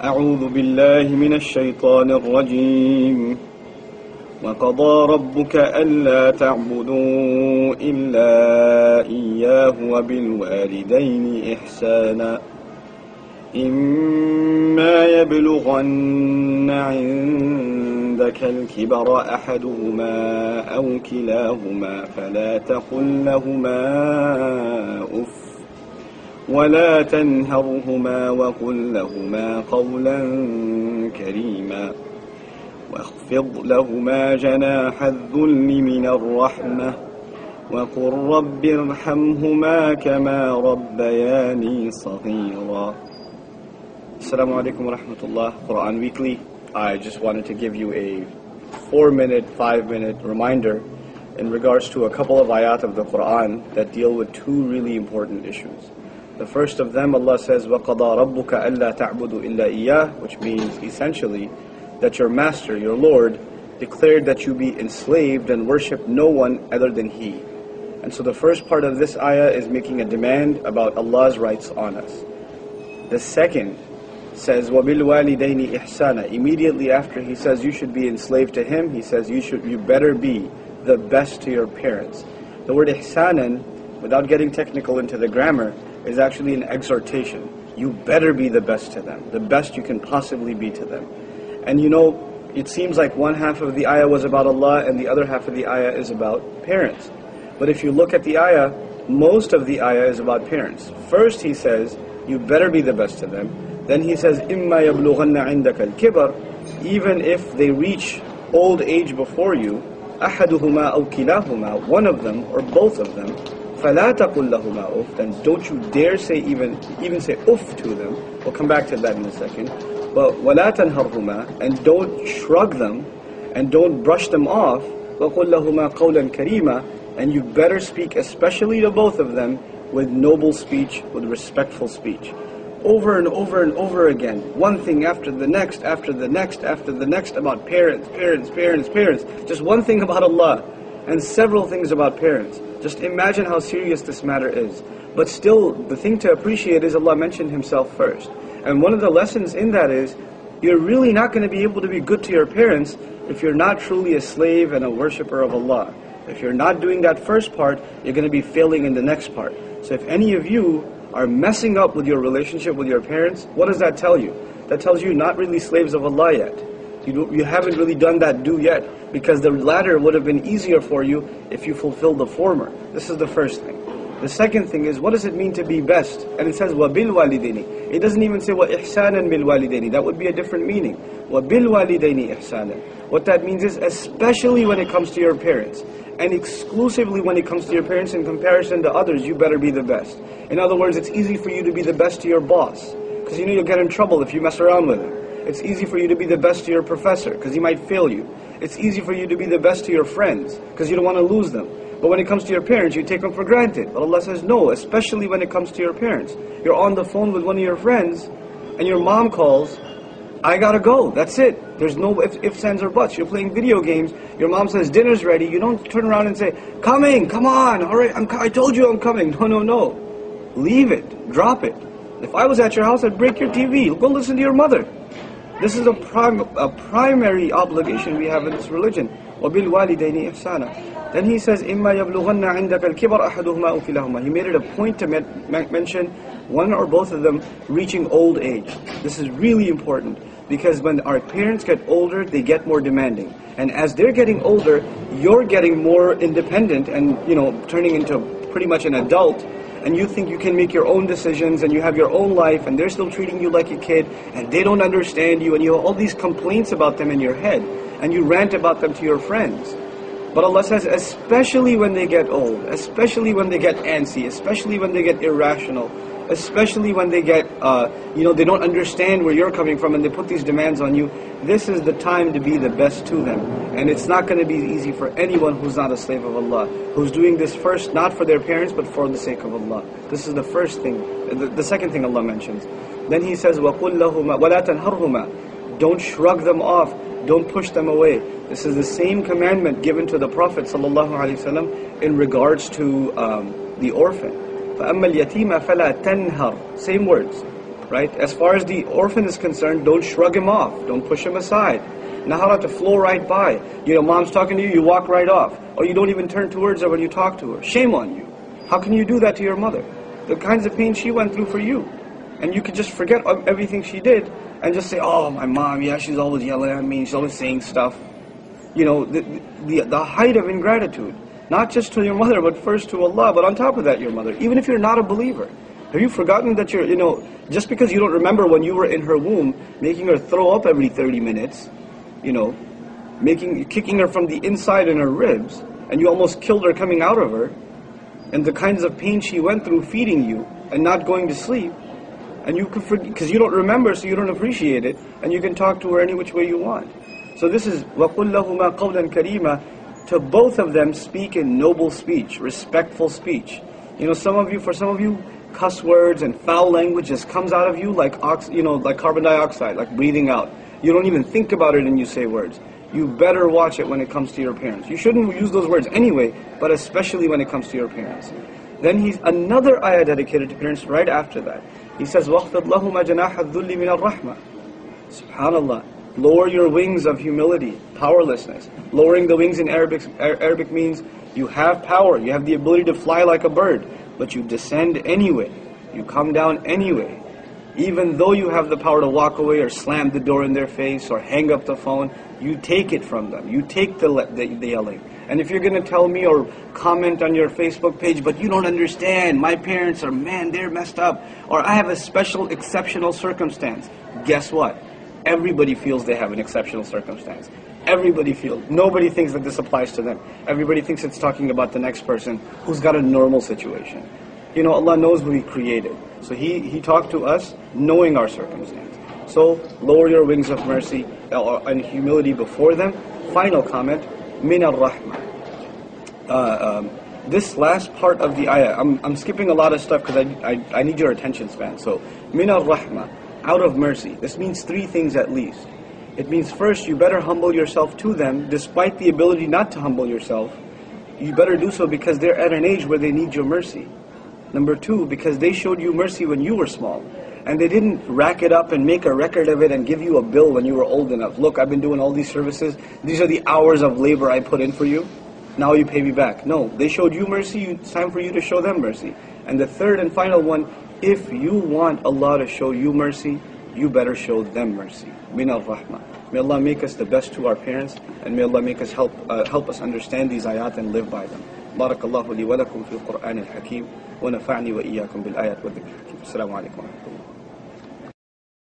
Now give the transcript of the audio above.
أعوذ بالله من الشيطان الرجيم وقضى ربك ألا تعبدوا إلا إياه وبالوالدين إحسانا إما يبلغن عندك الكبر أحدهما أو كلاهما فلا تقل لهما أف ولا تنهرهما وقل لهما قولا كريما واخفض لهما جناح الذل من الرحمة وقل رب ارحمهما كما ربياني صغيرا. Assalamu alaikum wa rahmatullah. Qur'an Weekly. I just wanted to give you a 4-minute, 5-minute reminder in regards to a couple of ayat of the Qur'an that deal with two really important issues. The first of them, Allah says, وَقَضَى رَبُّكَ أَلَّا تَعْبُدُوا إِلَّا إِيَّاهُ, which means essentially that your master, your Lord, declared that you be enslaved and worship no one other than He. And so the first part of this ayah is making a demand about Allah's rights on us. The second says, وَبِالْوَالِدَيْنِ إِحْسَانًا. Immediately after He says you should be enslaved to Him, He says you better be the best to your parents. The word ihsanan, without getting technical into the grammar, is actually an exhortation. You better be the best to them, the best you can possibly be to them. And you know, it seems like one half of the ayah was about Allah and the other half of the ayah is about parents. But if you look at the ayah, most of the ayah is about parents. First He says, you better be the best to them. Then He says, إِمَّا يَبْلُغَنَّ عِنْدَكَ الْكِبَرِ, even if they reach old age before you, أَحَدُهُمَا أَوْ كِلَاهُمَا, one of them or both of them, فَلَا تَقُلْ لَهُمَا أُفْ, then don't you dare say even say uff to them. We'll come back to that in a second. But وَلَا تَنْهَرْهُمَا, and don't shrug them and don't brush them off. وَقُلْ لَهُمَا قَوْلًا كَرِيمًا, and you better speak especially to both of them with noble speech, with respectful speech. Over and over and over again, one thing after the next, after the next, after the next, about parents. Just one thing about Allah and several things about parents. Just imagine how serious this matter is. But still, the thing to appreciate is Allah mentioned Himself first. And one of the lessons in that is, you're really not going to be able to be good to your parents if you're not truly a slave and a worshipper of Allah. If you're not doing that first part, you're going to be failing in the next part. So if any of you are messing up with your relationship with your parents, what does that tell you? That tells you you're not really slaves of Allah yet. You haven't really done that due yet, because the latter would have been easier for you if you fulfilled the former. This is the first thing. The second thing is, what does it mean to be best? And it says, وَبِالْوَالِدَيْنِ. It doesn't even say, وَإِحْسَانًا بِالْوَالِدَيْنِ. That would be a different meaning. وَبِالْوَالِدَيْنِ إِحْسَانًا. What that means is, especially when it comes to your parents, and exclusively when it comes to your parents in comparison to others, you better be the best. In other words, it's easy for you to be the best to your boss, because you know you'll get in trouble if you mess around with him. It's easy for you to be the best to your professor, because he might fail you. It's easy for you to be the best to your friends, because you don't want to lose them. But when it comes to your parents, you take them for granted. But Allah says, no, especially when it comes to your parents. You're on the phone with one of your friends, and your mom calls, I gotta go, that's it. There's no ifs, ands, or buts. You're playing video games, your mom says, dinner's ready. You don't turn around and say, coming, come on, alright, I told you I'm coming. No. Leave it, drop it. If I was at your house, I'd break your TV. Go listen to your mother. This is a primary obligation we have in this religion. وَبِالْوَالِدَيْنِ إِحْسَانًا. Then He says, إِمَّا يَبْلُغَنَّ عِنْدَكَ الْكِبَرَ أَحَدُهُمَا أَوْ كِلَاهُمَا. He made it a point to mention one or both of them reaching old age. This is really important, because when our parents get older, they get more demanding. And as they're getting older, you're getting more independent and, turning into pretty much an adult. And you think you can make your own decisions and you have your own life, and they're still treating you like a kid, and they don't understand you, and you have all these complaints about them in your head, and you rant about them to your friends. But Allah says, especially when they get old, especially when they get antsy, especially when they get irrational, especially when they get, they don't understand where you're coming from and they put these demands on you, this is the time to be the best to them. And it's not going to be easy for anyone who's not a slave of Allah, who's doing this first, not for their parents, but for the sake of Allah. This is the first thing. The second thing Allah mentions. Then He says, وَقُلْ لَهُمَا وَلَا تَنْهَرْهُمَا. Don't shrug them off. Don't push them away. This is the same commandment given to the Prophet ﷺ in regards to the orphan. فَأَمَّا الْيَتِيمَ فَلَا تَنْهَرْ. Same words. right? As far as the orphan is concerned, don't shrug him off. Don't push him aside. Nahala to flow right by. Mom's talking to you, you walk right off. Or you don't even turn towards her when you talk to her. Shame on you. How can you do that to your mother? The kinds of pain she went through for you. And you could just forget everything she did and just say, oh, my mom, yeah, she's always yelling at me, she's always saying stuff. The height of ingratitude. Not just to your mother, but first to Allah, but on top of that, your mother. Even if you're not a believer. Have you forgotten that just because you don't remember when you were in her womb, making her throw up every 30 minutes, kicking her from the inside in her ribs, and you almost killed her coming out of her, and the kinds of pain she went through feeding you and not going to sleep, and you could forget, because you don't remember, so you don't appreciate it, and you can talk to her any which way you want. So this is وَقُلْ لَهُمَا قَوْلًا كَرِيمًا. To both of them speak in noble speech, respectful speech. For some of you, cuss words and foul language just comes out of you like carbon dioxide, like breathing out. You don't even think about it and you say words. You better watch it when it comes to your parents. You shouldn't use those words anyway, but especially when it comes to your parents. Then he's another ayah dedicated to parents right after that. He says, وَاخْفِضْ لَهُمَا جَنَاحَ الذُّلِّ مِنَ الرَّحْمَةِ. Subhanallah. Lower your wings of humility, powerlessness. Lowering the wings in Arabic means you have power, you have the ability to fly like a bird, but you descend anyway. You come down anyway. Even though you have the power to walk away or slam the door in their face or hang up the phone, you take it from them. You take the yelling. And if you're going to tell me or comment on your Facebook page, but you don't understand, my parents they're messed up, or I have a special, exceptional circumstance. Guess what? Everybody feels they have an exceptional circumstance. Everybody feels. Nobody thinks that this applies to them. Everybody thinks it's talking about the next person who's got a normal situation. Allah knows what He created. So He talked to us knowing our circumstance. So lower your wings of mercy and humility before them. Final comment, min al-rahmah. This last part of the ayah, I'm skipping a lot of stuff because I need your attention span. So, min al-rahmah, out of mercy. This means three things at least. It means first, you better humble yourself to them, despite the ability not to humble yourself. You better do so because they're at an age where they need your mercy. Number two, because they showed you mercy when you were small. And they didn't rack it up and make a record of it and give you a bill when you were old enough. Look, I've been doing all these services. These are the hours of labor I put in for you. Now you pay me back. No, they showed you mercy. It's time for you to show them mercy. And the third and final one, if you want Allah to show you mercy, you better show them mercy. Min al-rahmah. May Allah make us the best to our parents, and may Allah make us help us understand these ayat and live by them. Barakallahu li wa lakum fil Qur'an al-Hakim, wa nafa'ni wa iyyakum bil ayat wa dhikr al-Hakim. Assalamu alaikum wa rahmatullah.